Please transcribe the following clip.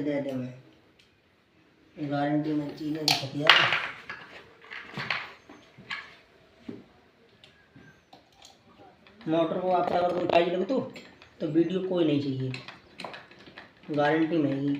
दे दे मैं गारंटी में चीज़ें दिखती है। मोटर को आप अगर कोई चाहिए लगे तो वीडियो कोई नहीं चाहिए, गारंटी में ही।